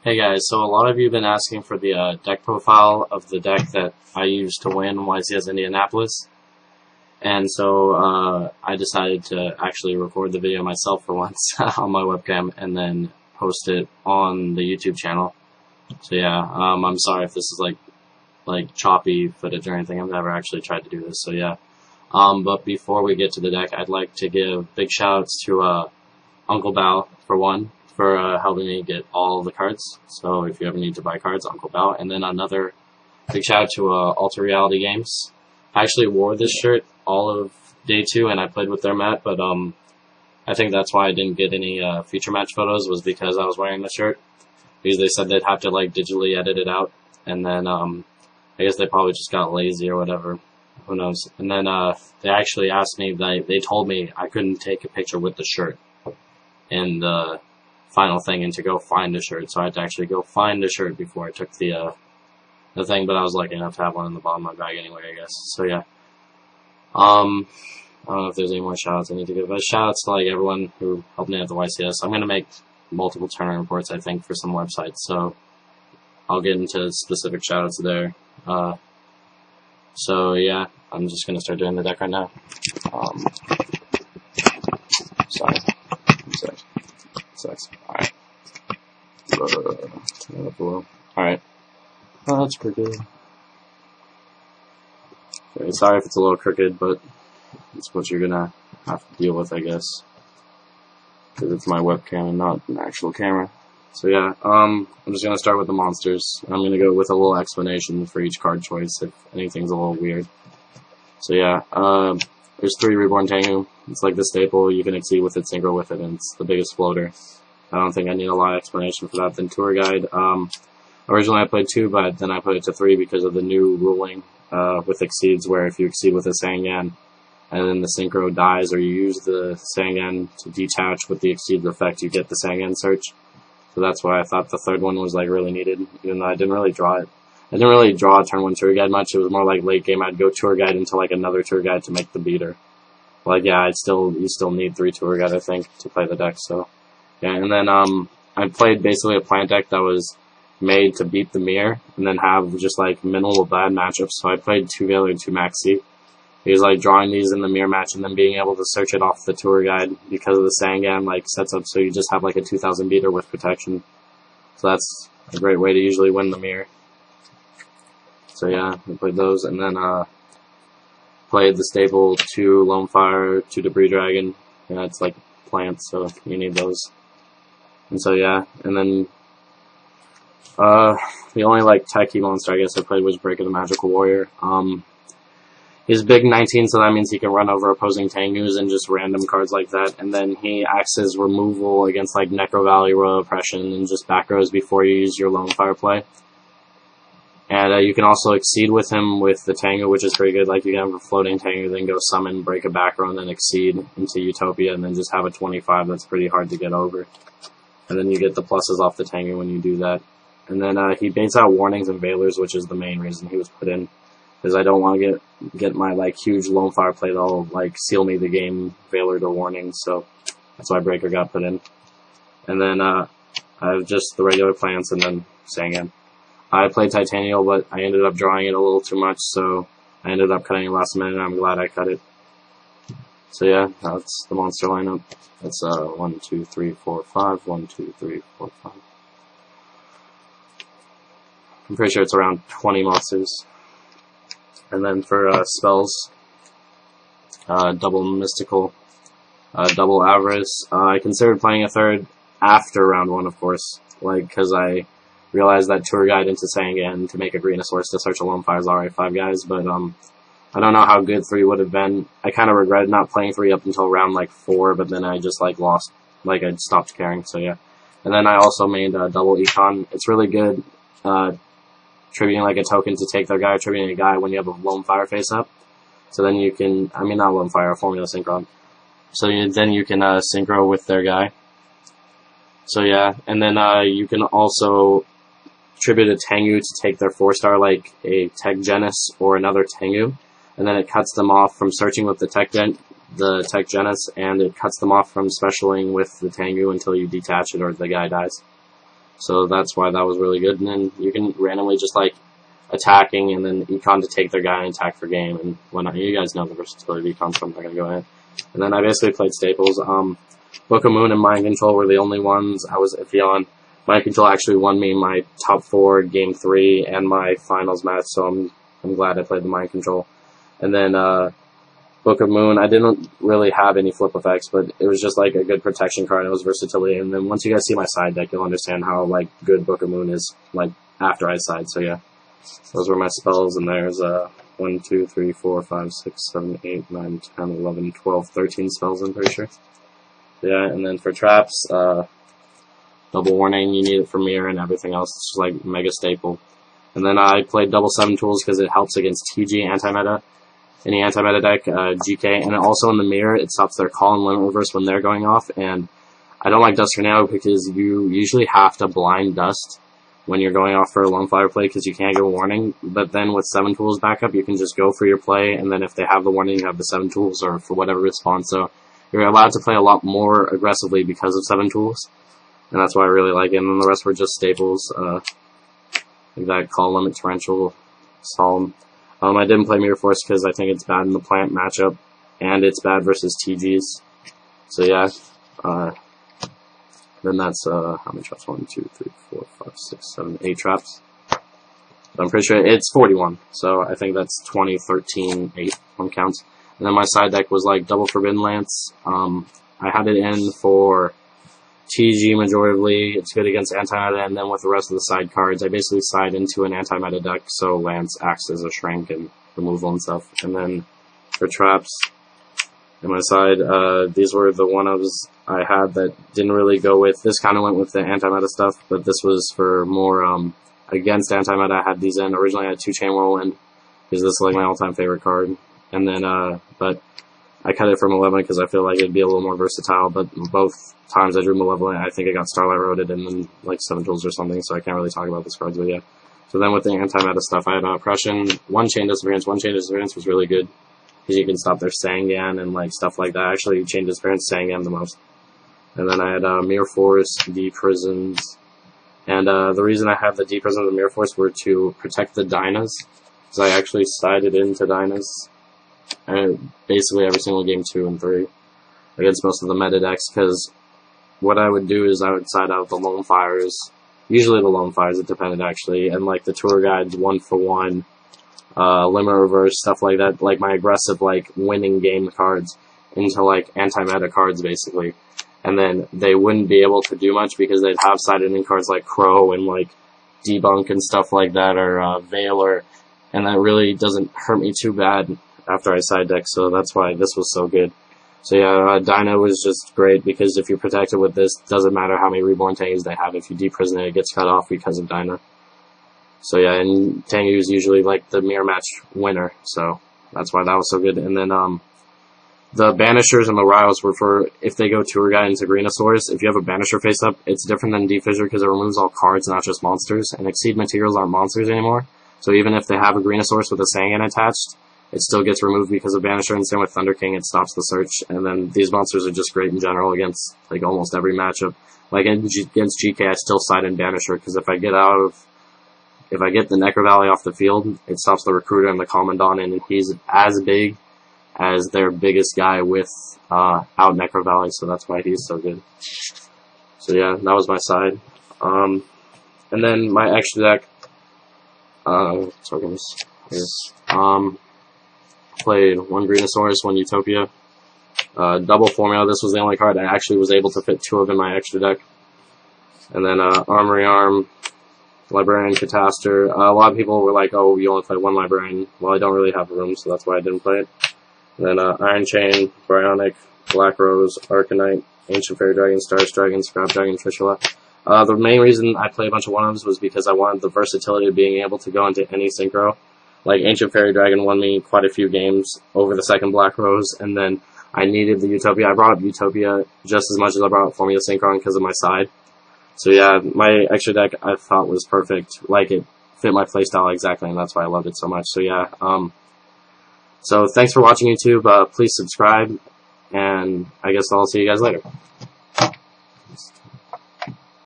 Hey guys, so a lot of you have been asking for the deck profile of the deck that I used to win YCS Indianapolis, and so I decided to actually record the video myself for once on my webcam and then post it on the YouTube channel. So yeah, I'm sorry if this is like choppy footage or anything. I've never actually tried to do this, so yeah. But before we get to the deck, I'd like to give big shout-outs to Uncle Bao for one, for helping me get all the cards. So if you ever need to buy cards, Uncle Bao. And then another big shout out to Alter Reality Games. I actually wore this shirt all of day 2 and I played with their mat, but I think that's why I didn't get any feature match photos, was because I was wearing the shirt. Because they said they'd have to like digitally edit it out, and then I guess they probably just got lazy or whatever. Who knows? And then they actually asked me, they told me I couldn't take a picture with the shirt in the final thing and to go find a shirt, so I had to actually go find a shirt before I took the thing, but I was lucky enough to have one in the bottom of my bag anyway, I guess. So yeah. I don't know if there's any more shoutouts I need to give, but shoutouts to like everyone who helped me at the YCS. I'm gonna make multiple tournament reports, I think, for some websites, so I'll get into specific shoutouts there. So yeah, I'm just gonna start doing the deck right now. Sorry. Sucks. Alright. Alright. Oh, that's pretty good. Okay, sorry if it's a little crooked, but it's what you're gonna have to deal with, I guess. Because it's my webcam and not an actual camera. So yeah, I'm just gonna start with the monsters. I'm gonna go with a little explanation for each card choice if anything's a little weird. So yeah, there's 3 Reborn Tengu. It's like the staple. You can exceed with it, synchro with it, and it's the biggest floater. I don't think I need a lot of explanation for that. Then Tour Guide. Originally I played 2, but then I put it to 3 because of the new ruling with exceeds, where if you exceed with a Sangan and then the synchro dies, or you use the Sangan to detach with the exceed effect, you get the Sangan search. So that's why I thought the 3rd one was like really needed, even though I didn't really draw it. I didn't really draw a turn 1 Tour Guide much. It was more like late game I'd go Tour Guide into like another Tour Guide to make the beater. Like yeah, you still need 3 Tour Guide, I think, to play the deck. So yeah, and then I played basically a plant deck that was made to beat the mirror and then have just like minimal bad matchups. So I played 2 Veiler and 2 Maxi. He was like drawing these in the mirror match and then being able to search it off the Tour Guide because of the Sangan like sets up so you just have like a 2000 beater with protection. So that's a great way to usually win the mirror. So yeah, I played those, and then played the staple 2 Lone Fire, 2 Debris Dragon. Yeah, it's like plants, so you need those. And so yeah, and then the only like techie monster I guess I played was Breaker the Magical Warrior. He's big 19, so that means he can run over opposing Tengus and just random cards like that. And then he acts as removal against like Necro Valley, Royal Oppression, and just back rows before you use your Lone Fire play. And you can also exceed with him with the Tengu, which is pretty good. Like you can have a floating Tengu, then go summon, break a back row, and then exceed into Utopia, and then just have a 25 that's pretty hard to get over. And then you get the pluses off the Tengu when you do that. And then he baits out warnings and Veilers, which is the main reason he was put in. Because I don't want to get my like huge Lone Fire play that'll like seal me the game Veiler to warnings, so that's why Breaker got put in. And then I have just the regular plants and then Sangan. I played Titanial, but I ended up drawing it a little too much, so I ended up cutting it last minute, and I'm glad I cut it. So yeah, that's the monster lineup. That's 1, 2, 3, 4, 5. 1, 2, 3, 4, 5. I'm pretty sure it's around 20 monsters. And then for spells, double Mystical, double Avarice. I considered playing a 3rd after round 1, of course, like because I realized that Tour Guide into Sangan to make a Greenosaurus to search a Lone Fire is alright 5 guys, but I don't know how good 3 would have been. I kind of regretted not playing 3 up until round like 4, but then I just like lost, like I stopped caring. So yeah, and then I also made double Econ. It's really good. Tributing like a token to take their guy, tributing a guy when you have a Lone Fire face up. So then you can, I mean not Lone Fire, a Formula Synchron. So then you can synchro with their guy. So yeah, and then you can also tribute a Tengu to take their 4-star like a Tech Genis or another Tengu, and then it cuts them off from searching with the Tech Genis, and it cuts them off from specialing with the Tengu until you detach it or the guy dies. So that's why that was really good. And then you can randomly just like attacking and then econ to take their guy and attack for game and whatnot. You guys know the versatility of econ, so I'm not gonna go ahead. And then I basically played staples. Book of Moon and Mind Control were the only ones I was iffy on. Mind Control actually won me my top 4 game 3 and my finals match, so I'm glad I played the Mind Control. And then Book of Moon, I didn't really have any flip effects, but it was just like a good protection card. It was versatility. And then once you guys see my side deck, you'll understand how like good Book of Moon is like after I side. So yeah, those were my spells. And there's 1, 2, 3, 4, 5, 6, 7, 8, 9, 10, 11, 12, 13 spells. I'm pretty sure. Yeah, and then for traps, double warning, you need it for mirror and everything else. It's just like mega staple. And then I played double 7 tools because it helps against TG anti-meta. Any anti-meta deck, GK, and also in the mirror, it stops their call and limit reverse when they're going off, and I don't like Dust Tornado because you usually have to blind Dust when you're going off for a lone fire play because you can't give a warning, but then with 7 tools backup, you can just go for your play, and then if they have the warning, you have the 7 tools, or for whatever response, so you're allowed to play a lot more aggressively because of 7 tools, and that's why I really like it, and then the rest were just staples, like that call limit torrential, Solemn. I didn't play Mirror Force because I think it's bad in the plant matchup, and it's bad versus TGs. So yeah, then that's, how many traps? 1, 2, 3, 4, 5, 6, 7, 8 traps. So I'm pretty sure it's 41, so I think that's 20, 13, 8 on counts. And then my side deck was like double Forbidden Lance. I had it in for TG majoritively, it's good against anti-meta, and then with the rest of the side cards, I basically side into an anti-meta deck, so Lance acts as a shrink and removal and stuff. And then for traps, on my side, these were the one-ofs I had that didn't really go with, this kind of went with the anti-meta stuff, but this was for more, against anti-meta. I had these in. Originally I had 2 Chain Whirlwind, because this is like my all-time favorite card. And then, but I cut it from Malevolent because I feel like it'd be a little more versatile, but both times I drew Malevolent, I think I got Starlight Roaded and then like 7 tools or something, so I can't really talk about this cards, but yeah. So then with the anti-meta stuff, I had Oppression, 1 Chain Disappearance. 1 Chain Disappearance was really good, because you can stop their Sangan and like stuff like that. Actually, Chain Disappearance Sangan the most. And then I had Mirror Force, D-Prisons, and the reason I had the D-Prisons and Mirror Force were to protect the Dynas, because I actually sided into Dynas. Basically every single game 2 and 3 against most of the meta decks, because what I would do is I would side out the Lone Fires, usually the Lone Fires, it depended actually, and like the Tour Guides 1-for-1, Limit Reverse, stuff like that, like my aggressive like winning game cards into like anti-meta cards basically, and then they wouldn't be able to do much because they'd have sided in cards like Crow and like Debunk and stuff like that, or Veiler, and that really doesn't hurt me too bad after I side deck, so that's why this was so good. So yeah, Dino was just great, because if you're protected with this, doesn't matter how many Reborn Tangus they have, if you deprison it, it gets cut off because of Dino. So yeah, and Tengu is usually like the mirror match winner, so that's why that was so good. And then the Banishers and the Riles were for if they go Tour Guide into Greenosaurus. If you have a Banisher face up, it's different than Defissure because it removes all cards, not just monsters, and Exceed materials aren't monsters anymore. So even if they have a Greenosaurus with a Sangan attached, it still gets removed because of Banisher, and same with Thunder King, it stops the search. And then these monsters are just great in general against like almost every matchup. Like against GK, I still side in Banisher, because if I get the Necro Valley off the field, it stops the Recruiter and the Commandant, and he's as big as their biggest guy with out Necro Valley, so that's why he's so good. So yeah, that was my side. And then my extra deck, played 1 Greenosaurus, 1 Utopia, double Formula. This was the only card I actually was able to fit 2 of in my extra deck. And then Armory Arm, Librarian, Catastor. A lot of people were like, oh, you only play 1 Librarian. Well, I don't really have room, so that's why I didn't play it. And then Iron Chain, Bryonic, Black Rose, Arcanite, Ancient Fairy Dragon, Stars Dragon, Scrap Dragon, Trishula. The main reason I play a bunch of one-ofs was because I wanted the versatility of being able to go into any synchro. Like, Ancient Fairy Dragon won me quite a few games over the second Black Rose, and then I needed the Utopia. I brought up Utopia just as much as I brought up Formula Synchron because of my side. So yeah, my extra deck I thought was perfect. Like, it fit my playstyle exactly, and that's why I loved it so much. So yeah, so thanks for watching YouTube. Please subscribe, and I guess I'll see you guys later.